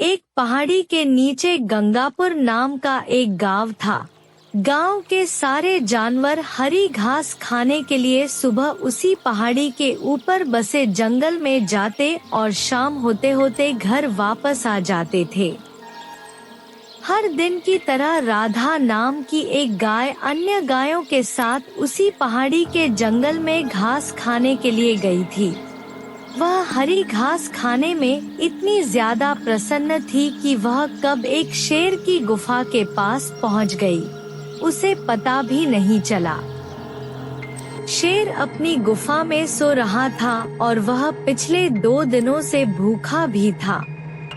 एक पहाड़ी के नीचे गंगापुर नाम का एक गांव था। गांव के सारे जानवर हरी घास खाने के लिए सुबह उसी पहाड़ी के ऊपर बसे जंगल में जाते और शाम होते होते घर वापस आ जाते थे। हर दिन की तरह राधा नाम की एक गाय अन्य गायों के साथ उसी पहाड़ी के जंगल में घास खाने के लिए गई थी। वह हरी घास खाने में इतनी ज्यादा प्रसन्न थी कि वह कब एक शेर की गुफा के पास पहुंच गई, उसे पता भी नहीं चला। शेर अपनी गुफा में सो रहा था और वह पिछले 2 दिनों से भूखा भी था।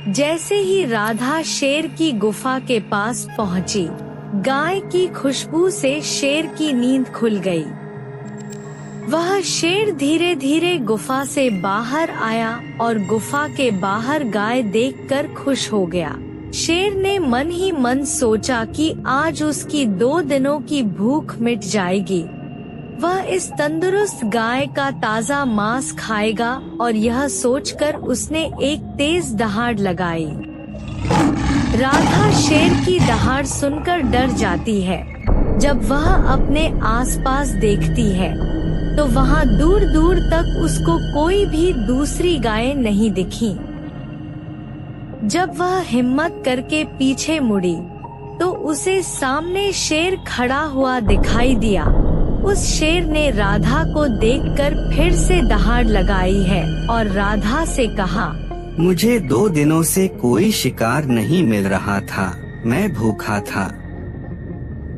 जैसे ही राधा शेर की गुफा के पास पहुंची, गाय की खुशबू से शेर की नींद खुल गई। वह शेर धीरे धीरे गुफा से बाहर आया और गुफा के बाहर गाय देखकर खुश हो गया। शेर ने मन ही मन सोचा कि आज उसकी 2 दिनों की भूख मिट जाएगी। वह इस तंदुरुस्त गाय का ताज़ा मांस खाएगा और यह सोचकर उसने एक तेज दहाड़ लगाई। राधा शेर की दहाड़ सुनकर डर जाती है। जब वह अपने आसपास देखती है तो वहाँ दूर दूर तक उसको कोई भी दूसरी गाय नहीं दिखी। जब वह हिम्मत करके पीछे मुड़ी तो उसे सामने शेर खड़ा हुआ दिखाई दिया। उस शेर ने राधा को देखकर फिर से दहाड़ लगाई है और राधा से कहा, मुझे 2 दिनों से कोई शिकार नहीं मिल रहा था, मैं भूखा था।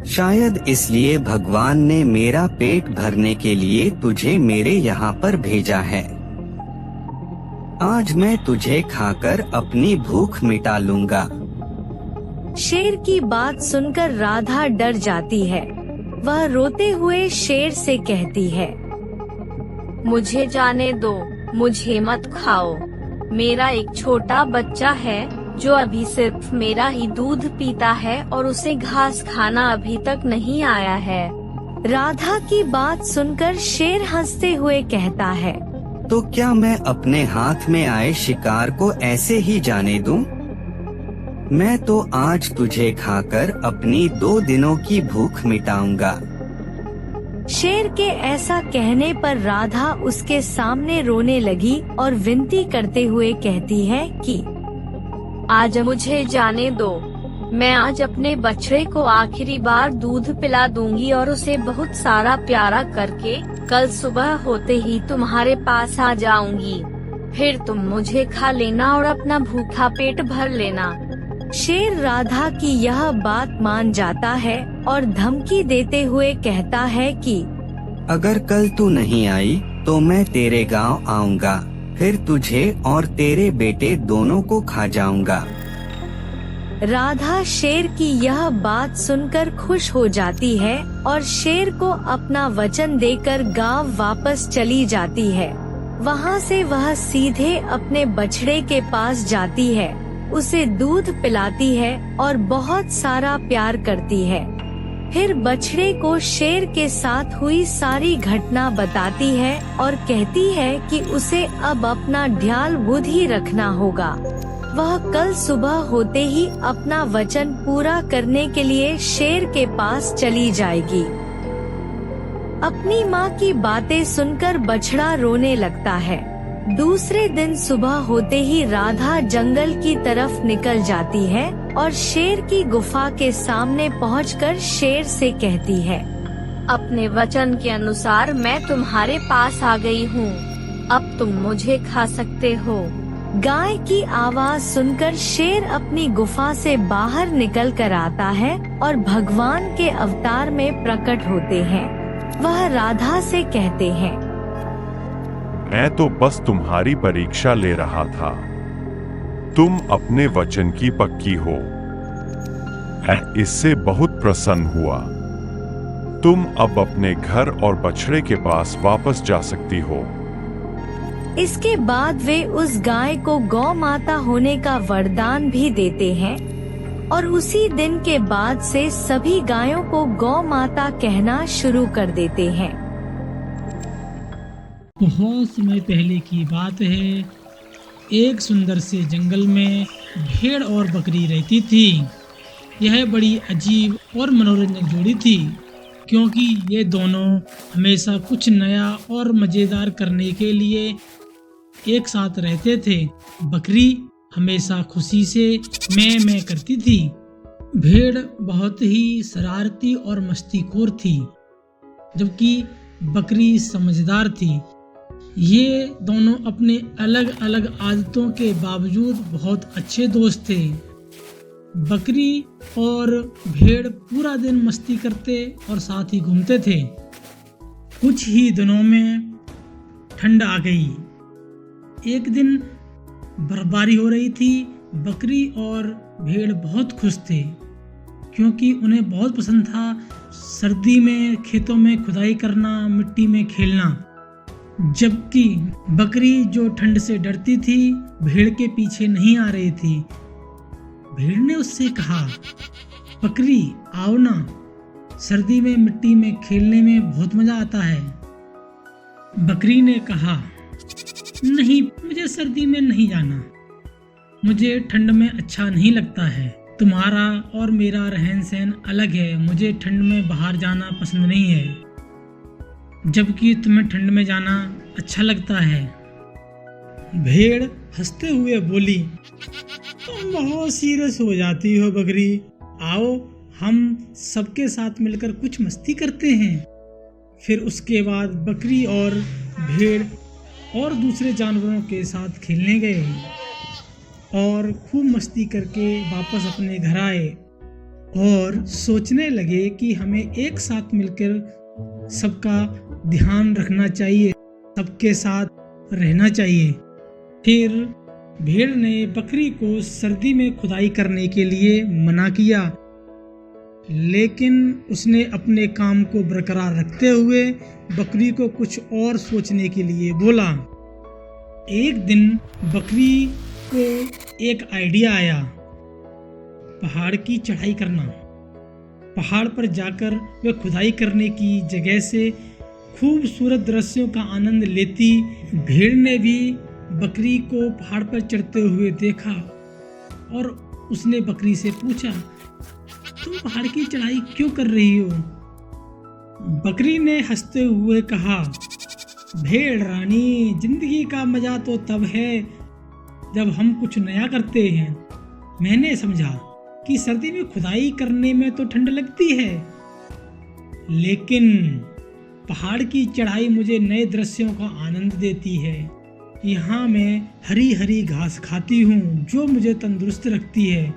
शायद इसलिए भगवान ने मेरा पेट भरने के लिए तुझे मेरे यहाँ पर भेजा है। आज मैं तुझे खाकर अपनी भूख मिटा लूँगा। शेर की बात सुनकर राधा डर जाती है। वह रोते हुए शेर से कहती है, मुझे जाने दो, मुझे मत खाओ। मेरा एक छोटा बच्चा है जो अभी सिर्फ मेरा ही दूध पीता है और उसे घास खाना अभी तक नहीं आया है। राधा की बात सुनकर शेर हंसते हुए कहता है, तो क्या मैं अपने हाथ में आए शिकार को ऐसे ही जाने दूं? मैं तो आज तुझे खाकर अपनी 2 दिनों की भूख मिटाऊंगा। शेर के ऐसा कहने पर राधा उसके सामने रोने लगी और विनती करते हुए कहती है कि आज मुझे जाने दो, मैं आज अपने बछड़े को आखिरी बार दूध पिला दूंगी और उसे बहुत सारा प्यारा करके कल सुबह होते ही तुम्हारे पास आ जाऊंगी। फिर तुम मुझे खा लेना और अपना भूखा पेट भर लेना। शेर राधा की यह बात मान जाता है और धमकी देते हुए कहता है कि अगर कल तू नहीं आई तो मैं तेरे गांव आऊंगा, फिर तुझे और तेरे बेटे दोनों को खा जाऊंगा। राधा शेर की यह बात सुनकर खुश हो जाती है और शेर को अपना वचन देकर गांव वापस चली जाती है। वहां से वह सीधे अपने बछड़े के पास जाती है, उसे दूध पिलाती है और बहुत सारा प्यार करती है। फिर बछड़े को शेर के साथ हुई सारी घटना बताती है और कहती है कि उसे अब अपना ध्यान बुद्धि रखना होगा। वह कल सुबह होते ही अपना वचन पूरा करने के लिए शेर के पास चली जाएगी। अपनी माँ की बातें सुनकर बछड़ा रोने लगता है। दूसरे दिन सुबह होते ही राधा जंगल की तरफ निकल जाती है और शेर की गुफा के सामने पहुंचकर शेर से कहती है, अपने वचन के अनुसार मैं तुम्हारे पास आ गई हूँ, अब तुम मुझे खा सकते हो। गाय की आवाज सुनकर शेर अपनी गुफा से बाहर निकल कर आता है और भगवान के अवतार में प्रकट होते हैं। वह राधा से कहते हैं, मैं तो बस तुम्हारी परीक्षा ले रहा था, तुम अपने वचन की पक्की हो, मैं इससे बहुत प्रसन्न हुआ। तुम अब अपने घर और बछड़े के पास वापस जा सकती हो। इसके बाद वे उस गाय को गौ माता होने का वरदान भी देते हैं और उसी दिन के बाद से सभी गायों को गौ माता कहना शुरू कर देते हैं। बहुत समय पहले की बात है। एक सुंदर से जंगल में भेड़ और बकरी रहती थी। यह बड़ी अजीब और मनोरंजक जोड़ी थी, क्योंकि ये दोनों हमेशा कुछ नया और मज़ेदार करने के लिए एक साथ रहते थे। बकरी हमेशा खुशी से मैं करती थी। भेड़ बहुत ही शरारती और मस्तीखोर थी, जबकि बकरी समझदार थी। ये दोनों अपने अलग अलग आदतों के बावजूद बहुत अच्छे दोस्त थे। बकरी और भेड़ पूरा दिन मस्ती करते और साथ ही घूमते थे। कुछ ही दिनों में ठंड आ गई। एक दिन बर्फबारी हो रही थी। बकरी और भेड़ बहुत खुश थे, क्योंकि उन्हें बहुत पसंद था सर्दी में खेतों में खुदाई करना, मिट्टी में खेलना। जबकि बकरी, जो ठंड से डरती थी, भेड़ के पीछे नहीं आ रही थी। भेड़ ने उससे कहा, बकरी आओ ना, सर्दी में मिट्टी में खेलने में बहुत मजा आता है। बकरी ने कहा, नहीं, मुझे सर्दी में नहीं जाना, मुझे ठंड में अच्छा नहीं लगता है। तुम्हारा और मेरा रहन सहन अलग है, मुझे ठंड में बाहर जाना पसंद नहीं है, जबकि तुम्हें ठंड में जाना अच्छा लगता है। भेड़ हंसते हुए बोली, तुम बहुत सीरियस हो जाती हो बकरी, आओ हम सबके साथ मिलकर कुछ मस्ती करते हैं। फिर उसके बाद बकरी और भेड़ और दूसरे जानवरों के साथ खेलने गए और खूब मस्ती करके वापस अपने घर आए और सोचने लगे कि हमें एक साथ मिलकर सबका ध्यान रखना चाहिए, सबके साथ रहना चाहिए। फिर भेड़ ने बकरी को सर्दी में खुदाई करने के लिए मना किया, लेकिन उसने अपने काम को बरकरार रखते हुए बकरी को कुछ और सोचने के लिए बोला। एक दिन बकरी को एक आइडिया आया, पहाड़ की चढ़ाई करना। पहाड़ पर जाकर वह खुदाई करने की जगह से खूबसूरत दृश्यों का आनंद लेती। भेड़ ने भी बकरी को पहाड़ पर चढ़ते हुए देखा और उसने बकरी से पूछा, तुम पहाड़ की चढ़ाई क्यों कर रही हो? बकरी ने हंसते हुए कहा, भेड़ रानी, जिंदगी का मजा तो तब है जब हम कुछ नया करते हैं। मैंने समझा कि सर्दी में खुदाई करने में तो ठंड लगती है, लेकिन पहाड़ की चढ़ाई मुझे नए दृश्यों का आनंद देती है। यहाँ मैं हरी हरी घास खाती हूँ जो मुझे तंदुरुस्त रखती है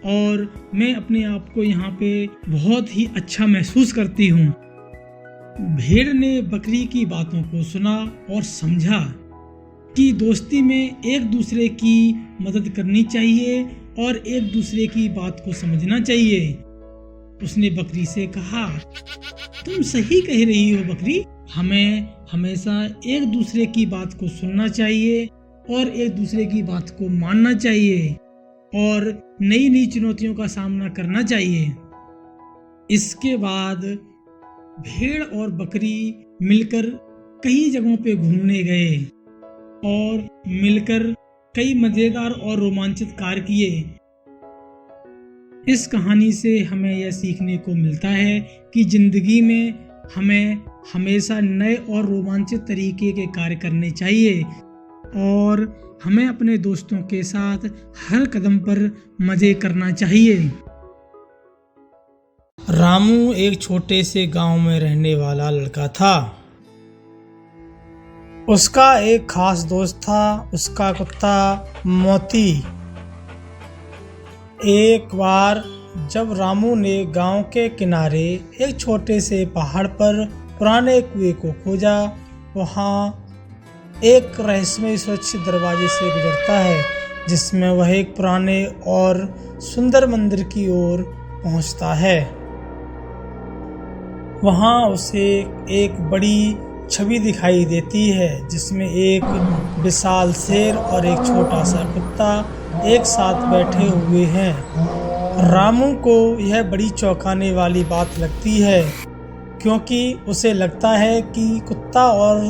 और मैं अपने आप को यहाँ पे बहुत ही अच्छा महसूस करती हूँ। भेड़ ने बकरी की बातों को सुना और समझा कि दोस्ती में एक दूसरे की मदद करनी चाहिए और एक दूसरे की बात को समझना चाहिए। उसने बकरी से कहा, तुम सही कह रही हो बकरी, हमें हमेशा एक दूसरे की बात को सुनना चाहिए और एक दूसरे की बात को मानना चाहिए और नई नई चुनौतियों का सामना करना चाहिए। इसके बाद भेड़ और बकरी मिलकर कई जगहों पे घूमने गए और मिलकर कई मजेदार और रोमांचित कार्य किए। इस कहानी से हमें यह सीखने को मिलता है कि जिंदगी में हमें हमेशा नए और रोमांचित तरीके के कार्य करने चाहिए और हमें अपने दोस्तों के साथ हर कदम पर मजे करना चाहिए। रामू एक छोटे से गांव में रहने वाला लड़का था। उसका एक खास दोस्त था, उसका कुत्ता मोती। एक बार जब रामू ने गांव के किनारे एक छोटे से पहाड़ पर पुराने कुएं को खोजा, वहाँ एक रहस्यमय सुरक्षित दरवाजे से गुजरता है, जिसमें वह एक पुराने और सुंदर मंदिर की ओर पहुँचता है। वहाँ उसे एक बड़ी छवि दिखाई देती है, जिसमें एक विशाल शेर और एक छोटा सा कुत्ता एक साथ बैठे हुए हैं। रामू को यह बड़ी चौंकाने वाली बात लगती है, क्योंकि उसे लगता है कि कुत्ता और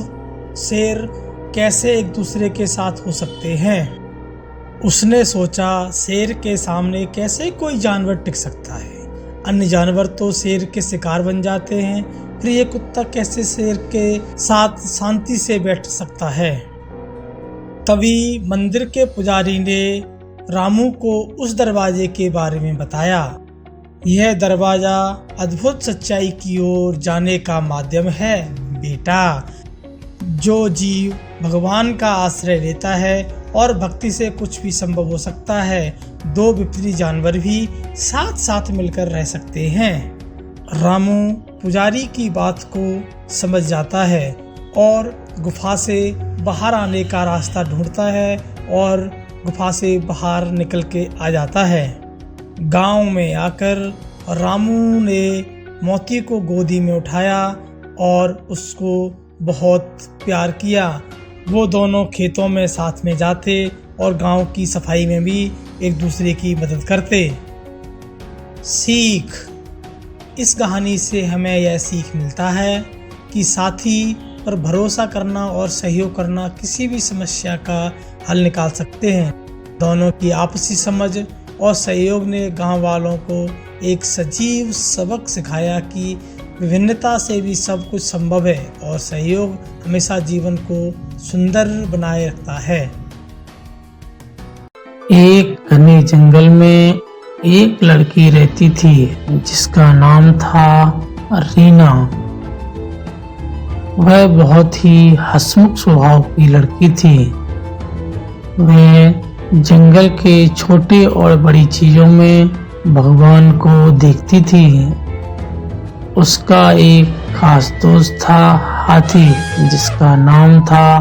शेर कैसे एक दूसरे के साथ हो सकते हैं। उसने सोचा शेर के सामने कैसे कोई जानवर टिक सकता है। अन्य जानवर तो शेर के शिकार बन जाते हैं, फिर ये कुत्ता कैसे शेर के साथ शांति से बैठ सकता है। तभी मंदिर के पुजारी ने रामू को उस दरवाजे के बारे में बताया। यह दरवाजा अद्भुत सच्चाई की ओर जाने का माध्यम है बेटा। जो जीव भगवान का आश्रय लेता है और भक्ति से कुछ भी संभव हो सकता है। दो विपरीत जानवर भी साथ साथ मिलकर रह सकते हैं। रामू पुजारी की बात को समझ जाता है और गुफा से बाहर आने का रास्ता ढूंढता है और गुफा से बाहर निकल के आ जाता है। गांव में आकर रामू ने मोती को गोदी में उठाया और उसको बहुत प्यार किया। वो दोनों खेतों में साथ में जाते और गांव की सफाई में भी एक दूसरे की मदद करते। सीख, इस कहानी से हमें यह सीख मिलता है कि साथी पर भरोसा करना और सहयोग करना किसी भी समस्या का हल निकाल सकते हैं। दोनों की आपसी समझ और सहयोग ने गांव वालों को एक सजीव सबक सिखाया कि विभिन्नता से भी सब कुछ संभव है और सहयोग हमेशा जीवन को सुंदर बनाए रखता है। एक घने जंगल में एक लड़की रहती थी जिसका नाम था रीना। वह बहुत ही हंसमुख स्वभाव की लड़की थी। वह जंगल के छोटे और बड़ी चीजों में भगवान को देखती थी। उसका एक खास दोस्त था हाथी, जिसका नाम था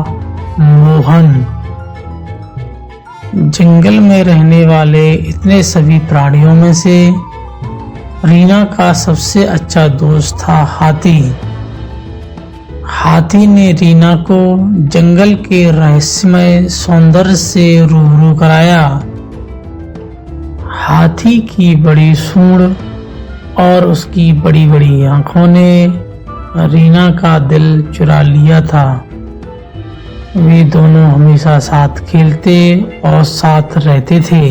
मोहन। जंगल में रहने वाले इतने सभी प्राणियों में से रीना का सबसे अच्छा दोस्त था हाथी। हाथी ने रीना को जंगल के रहस्यमय सौंदर्य से रूबरू कराया। हाथी की बड़ी सूंड और उसकी बड़ी बड़ी आंखों ने रीना का दिल चुरा लिया था। वे दोनों हमेशा साथ खेलते और साथ रहते थे।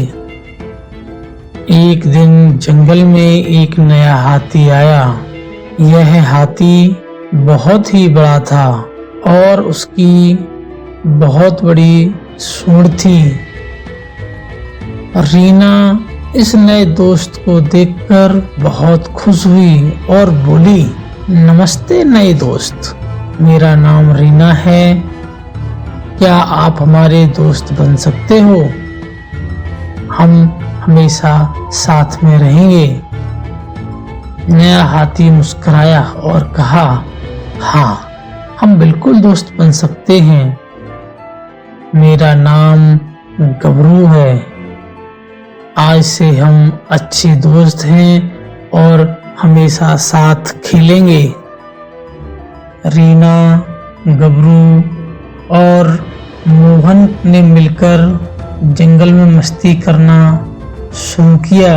एक दिन जंगल में एक नया हाथी आया। यह हाथी बहुत ही बड़ा था और उसकी बहुत बड़ी सूंड थी। रीना इस नए दोस्त को देखकर बहुत खुश हुई और बोली, नमस्ते नए दोस्त, मेरा नाम रीना है। क्या आप हमारे दोस्त बन सकते हो? हम हमेशा साथ में रहेंगे। नया हाथी मुस्कुराया और कहा, हाँ, हम बिल्कुल दोस्त बन सकते हैं। मेरा नाम गबरू है। आज से हम अच्छे दोस्त हैं और हमेशा साथ खेलेंगे। रीना, गबरू और मोहन ने मिलकर जंगल में मस्ती करना शुरू किया।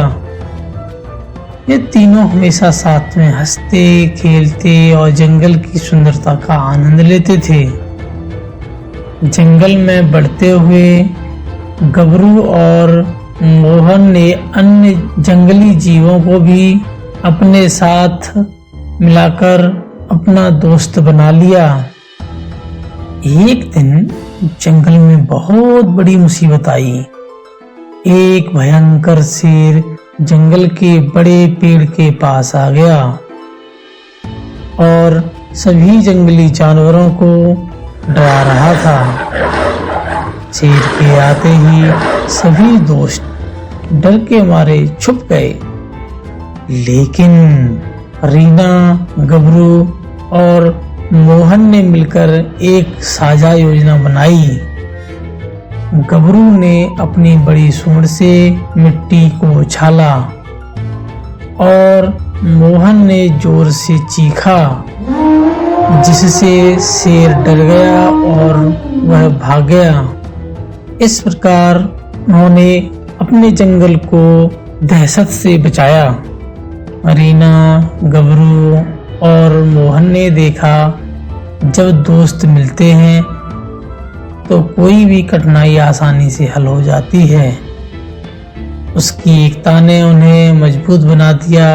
ये तीनों हमेशा साथ में हंसते, खेलते और जंगल की सुंदरता का आनंद लेते थे। जंगल में बढ़ते हुए गबरू और मोहन ने अन्य जंगली जीवों को भी अपने साथ मिलाकर अपना दोस्त बना लिया। एक दिन जंगल में बहुत बड़ी मुसीबत आई। एक भयंकर शेर जंगल के बड़े पेड़ के पास आ गया और सभी जंगली जानवरों को डरा रहा था। शेर के आते ही सभी दोस्त डर के मारे छुप गए, लेकिन रीना, गबरू और मोहन ने मिलकर एक साझा योजना बनाई। गबरू ने अपनी बड़ी सूंड से मिट्टी को उछाला और मोहन ने जोर से चीखा, जिससे शेर डर गया और वह भाग गया। इस प्रकार उन्होंने अपने जंगल को दहशत से बचाया। रीना, गबरू और मोहन ने देखा, जब दोस्त मिलते हैं तो कोई भी कठिनाई आसानी से हल हो जाती है। उसकी एकता ने उन्हें मजबूत बना दिया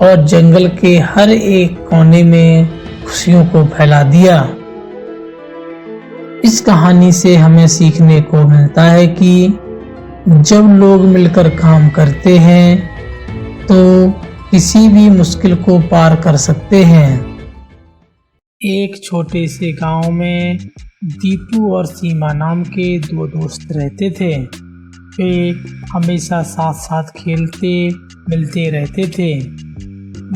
और जंगल के हर एक कोने में खुशियों को फैला दिया। इस कहानी से हमें सीखने को मिलता है कि जब लोग मिलकर काम करते हैं तो किसी भी मुश्किल को पार कर सकते हैं। एक छोटे से गांव में दीपू और सीमा नाम के दो दोस्त रहते थे। वे हमेशा साथ साथ खेलते मिलते रहते थे।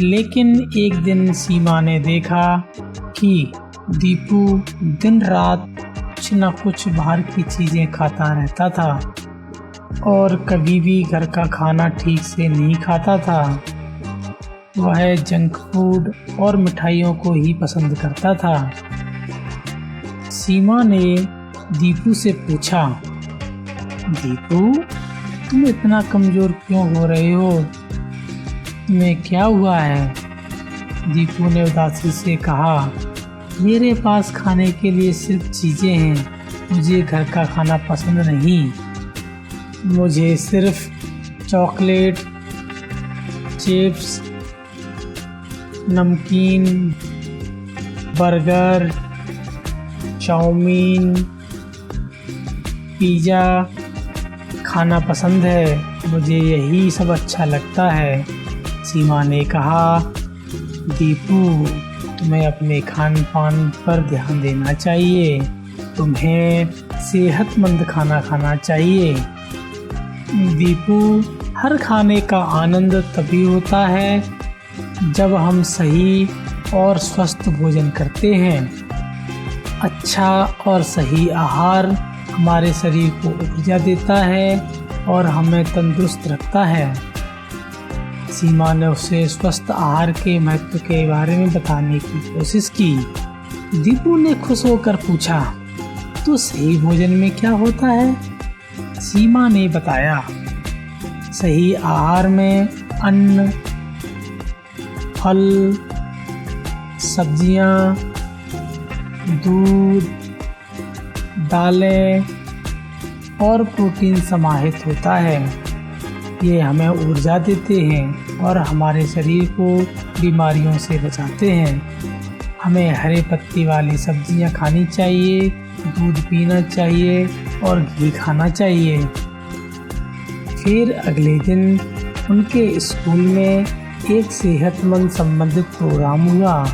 लेकिन एक दिन सीमा ने देखा कि दीपू दिन रात कुछ न कुछ बाहर की चीजें खाता रहता था और कभी भी घर का खाना ठीक से नहीं खाता था। वह जंक फूड और मिठाइयों को ही पसंद करता था। सीमा ने दीपू से पूछा, दीपू, तुम इतना कमजोर क्यों हो रहे हो? तुम्हें क्या हुआ है? दीपू ने उदासी से कहा, मेरे पास खाने के लिए सिर्फ चीजें हैं, मुझे घर का खाना पसंद नहीं। मुझे सिर्फ चॉकलेट, चिप्स, नमकीन, बर्गर, चाउमीन, पिज़्ज़ा खाना पसंद है। मुझे यही सब अच्छा लगता है। सीमा ने कहा, दीपू, तुम्हें अपने खान पान पर ध्यान देना चाहिए। तुम्हें सेहतमंद खाना खाना चाहिए। दीपू, हर खाने का आनंद तभी होता है जब हम सही और स्वस्थ भोजन करते हैं। अच्छा और सही आहार हमारे शरीर को ऊर्जा देता है और हमें तंदुरुस्त रखता है। सीमा ने उसे स्वस्थ आहार के महत्व के बारे में बताने की कोशिश की। दीपू ने खुश होकर पूछा, तो सही भोजन में क्या होता है? सीमा ने बताया, सही आहार में अन्न, फल, सब्जियां, दूध, दालें और प्रोटीन समाहित होता है। ये हमें ऊर्जा देते हैं और हमारे शरीर को बीमारियों से बचाते हैं। हमें हरे पत्ती वाली सब्जियां खानी चाहिए, दूध पीना चाहिए और घी खाना चाहिए। फिर अगले दिन उनके स्कूल में एक सेहतमंद संबंधित प्रोग्राम हुआ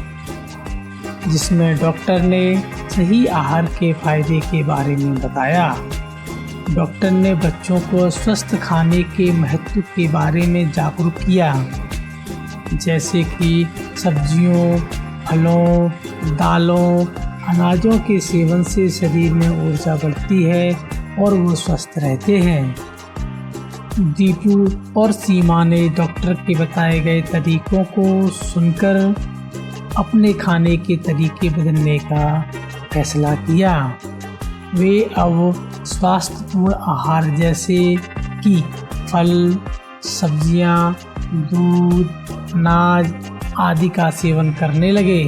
जिसमें डॉक्टर ने सही आहार के फायदे के बारे में बताया। डॉक्टर ने बच्चों को स्वस्थ खाने के महत्व के बारे में जागरूक किया, जैसे कि सब्जियों, फलों, दालों, अनाजों के सेवन से शरीर में ऊर्जा बढ़ती है और वो स्वस्थ रहते हैं। दीपू और सीमा ने डॉक्टर के बताए गए तरीकों को सुनकर अपने खाने के तरीके बदलने का फैसला किया। वे अब स्वास्थ्यपूर्ण आहार जैसे कि फल, सब्जियां, दूध, अनाज आदि का सेवन करने लगे।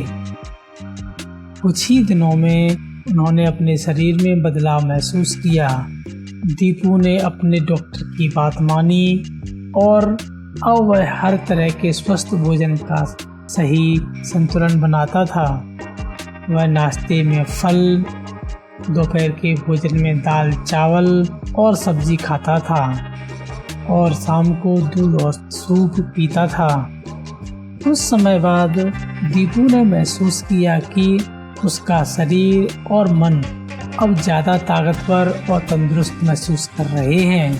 कुछ ही दिनों में उन्होंने अपने शरीर में बदलाव महसूस किया। दीपू ने अपने डॉक्टर की बात मानी और अब वह हर तरह के स्वस्थ भोजन का सही संतुलन बनाता था। वह नाश्ते में फल, दोपहर के भोजन में दाल, चावल और सब्जी खाता था और शाम को दूध और सूप पीता था। कुछ समय बाद दीपू ने महसूस किया कि उसका शरीर और मन अब ज़्यादा ताकतवर और तंदुरुस्त महसूस कर रहे हैं।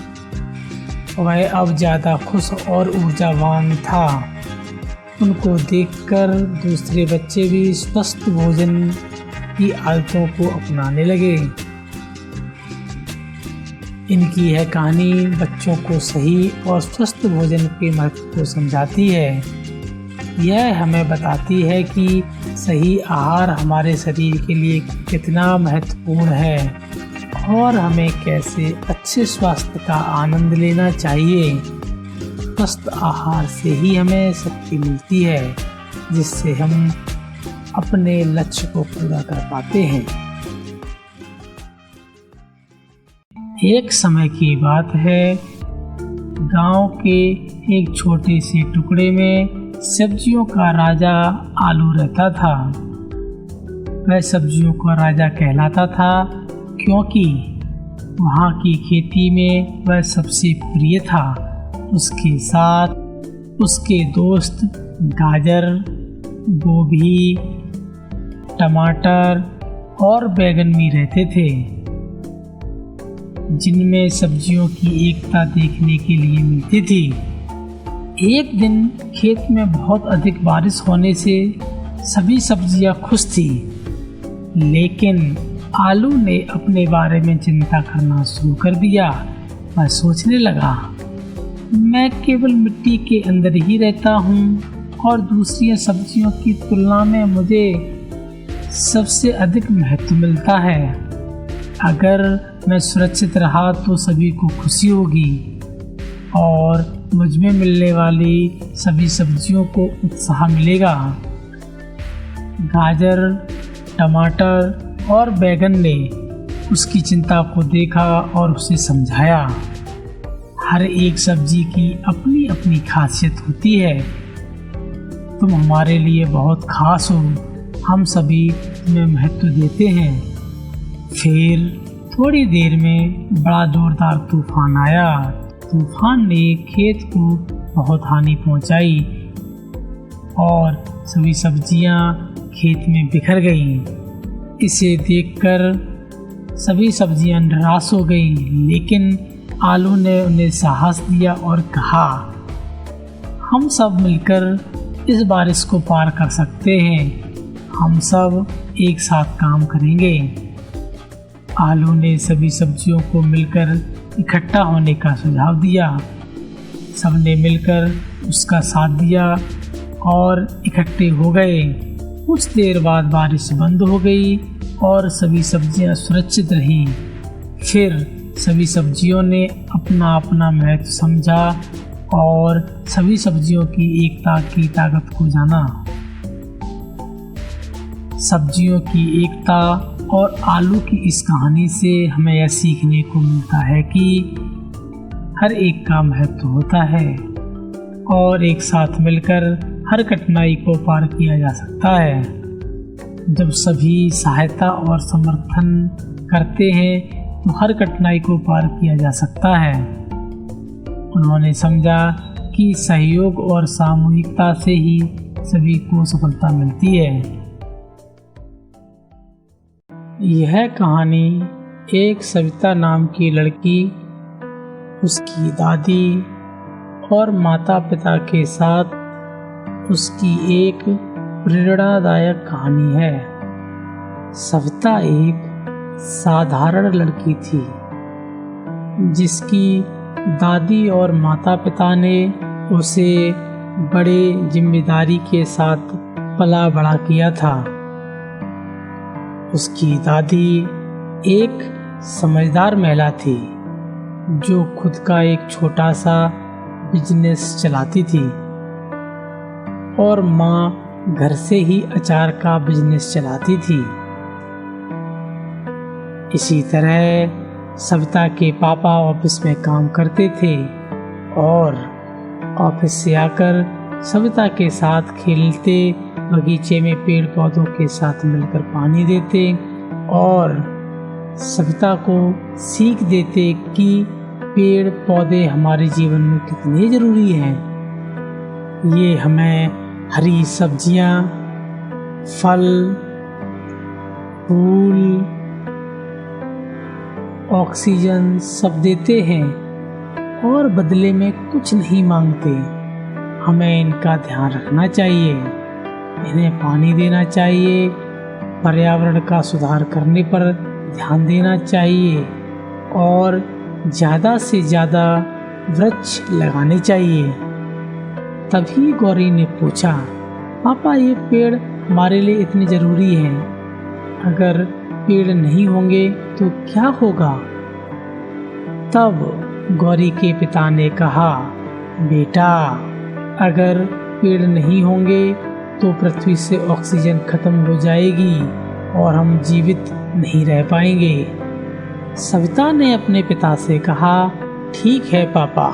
वह अब ज़्यादा खुश और ऊर्जावान था। उनको देखकर दूसरे बच्चे भी स्वस्थ भोजन की आदतों को अपनाने लगे। इनकी यह कहानी बच्चों को सही और स्वस्थ भोजन के महत्व को समझाती है। यह हमें बताती है कि सही आहार हमारे शरीर के लिए कितना महत्वपूर्ण है और हमें कैसे अच्छे स्वास्थ्य का आनंद लेना चाहिए। स्वस्थ आहार से ही हमें शक्ति मिलती है, जिससे हम अपने लक्ष्य को पूरा कर पाते हैं। एक समय की बात है, गांव के एक छोटे से टुकड़े में सब्जियों का राजा आलू रहता था। वह सब्जियों का राजा कहलाता था क्योंकि वहाँ की खेती में वह सबसे प्रिय था। उसके साथ उसके दोस्त गाजर, गोभी, टमाटर और बैगन भी रहते थे, जिनमें सब्जियों की एकता देखने के लिए मिलती थी। एक दिन खेत में बहुत अधिक बारिश होने से सभी सब्जियां खुश थी, लेकिन आलू ने अपने बारे में चिंता करना शुरू कर दिया। वह सोचने लगा, मैं केवल मिट्टी के अंदर ही रहता हूँ और दूसरी सब्जियों की तुलना में मुझे सबसे अधिक महत्व मिलता है। अगर मैं सुरक्षित रहा तो सभी को खुशी होगी और मुझ में मिलने वाली सभी सब्जियों को उत्साह मिलेगा। गाजर, टमाटर और बैगन ने उसकी चिंता को देखा और उसे समझाया, हर एक सब्जी की अपनी अपनी खासियत होती है। तुम हमारे लिए बहुत खास हो, हम सभी तुम्हें महत्व देते हैं। फिर थोड़ी देर में बड़ा जोरदार तूफान आया। तूफान ने खेत को बहुत हानि पहुंचाई और सभी सब्जियां खेत में बिखर गईं। इसे देखकर सभी सब्जियां निराश हो गईं, लेकिन आलू ने उन्हें साहस दिया और कहा, हम सब मिलकर इस बारिश को पार कर सकते हैं। हम सब एक साथ काम करेंगे। आलू ने सभी सब्जियों को मिलकर इकट्ठा होने का सुझाव दिया। सबने मिलकर उसका साथ दिया और इकट्ठे हो गए। कुछ देर बाद बारिश बंद हो गई और सभी सब्जियां सुरक्षित रहीं। फिर सभी सब्जियों ने अपना अपना महत्व समझा और सभी सब्जियों की एकता की ताकत को जाना। सब्जियों की एकता और आलू की इस कहानी से हमें यह सीखने को मिलता है कि हर एक का महत्व होता है और एक साथ मिलकर हर कठिनाई को पार किया जा सकता है। जब सभी सहायता और समर्थन करते हैं तो हर कठिनाई को पार किया जा सकता है। उन्होंने समझा कि सहयोग और सामूहिकता से ही सभी को सफलता मिलती है। यह कहानी एक सविता नाम की लड़की, उसकी दादी और माता पिता के साथ उसकी एक प्रेरणादायक कहानी है। सविता एक साधारण लड़की थी, जिसकी दादी और माता पिता ने उसे बड़े जिम्मेदारी के साथ पला बड़ा किया था। उसकी दादी एक समझदार महिला थी जो खुद का एक छोटा सा बिजनेस चलाती थी और माँ घर से ही अचार का बिजनेस चलाती थी। इसी तरह सविता के पापा ऑफिस में काम करते थे और ऑफिस से आकर सविता के साथ खेलते, बगीचे में पेड़ पौधों के साथ मिलकर पानी देते और सविता को सीख देते कि पेड़ पौधे हमारे जीवन में कितने जरूरी हैं। ये हमें हरी सब्जियां, फल, फूल, ऑक्सीजन सब देते हैं और बदले में कुछ नहीं मांगते। हमें इनका ध्यान रखना चाहिए, इन्हें पानी देना चाहिए, पर्यावरण का सुधार करने पर ध्यान देना चाहिए और ज़्यादा से ज़्यादा वृक्ष लगाने चाहिए। तभी गौरी ने पूछा, पापा ये पेड़ हमारे लिए इतने ज़रूरी हैं, अगर पेड़ नहीं होंगे तो क्या होगा? तब गौरी के पिता ने कहा, बेटा अगर पेड़ नहीं होंगे तो पृथ्वी से ऑक्सीजन खत्म हो जाएगी और हम जीवित नहीं रह पाएंगे। सविता ने अपने पिता से कहा, ठीक है पापा,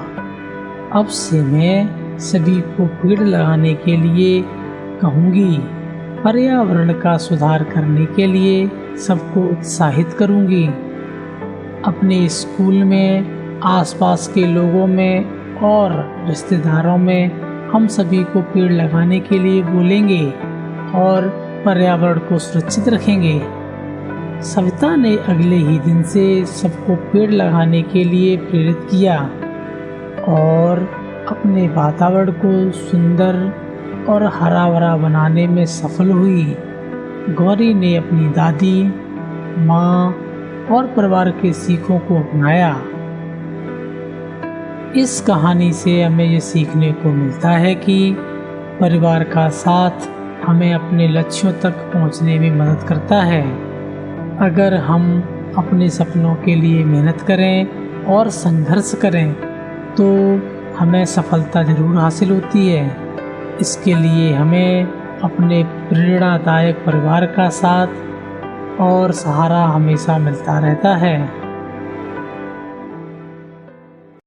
अब से मैं सभी को पेड़ लगाने के लिए कहूँगी। पर्यावरण का सुधार करने के लिए सबको उत्साहित करूँगी। अपने स्कूल में, आसपास के लोगों में और रिश्तेदारों में हम सभी को पेड़ लगाने के लिए बोलेंगे और पर्यावरण को सुरक्षित रखेंगे। सविता ने अगले ही दिन से सबको पेड़ लगाने के लिए प्रेरित किया और अपने वातावरण को सुंदर और हरा भरा बनाने में सफल हुई। गौरी ने अपनी दादी, माँ और परिवार के सीखों को अपनाया। इस कहानी से हमें ये सीखने को मिलता है कि परिवार का साथ हमें अपने लक्ष्यों तक पहुंचने में मदद करता है। अगर हम अपने सपनों के लिए मेहनत करें और संघर्ष करें तो हमें सफलता जरूर हासिल होती है। इसके लिए हमें अपने प्रेरणादायक परिवार का साथ और सहारा हमेशा मिलता रहता है।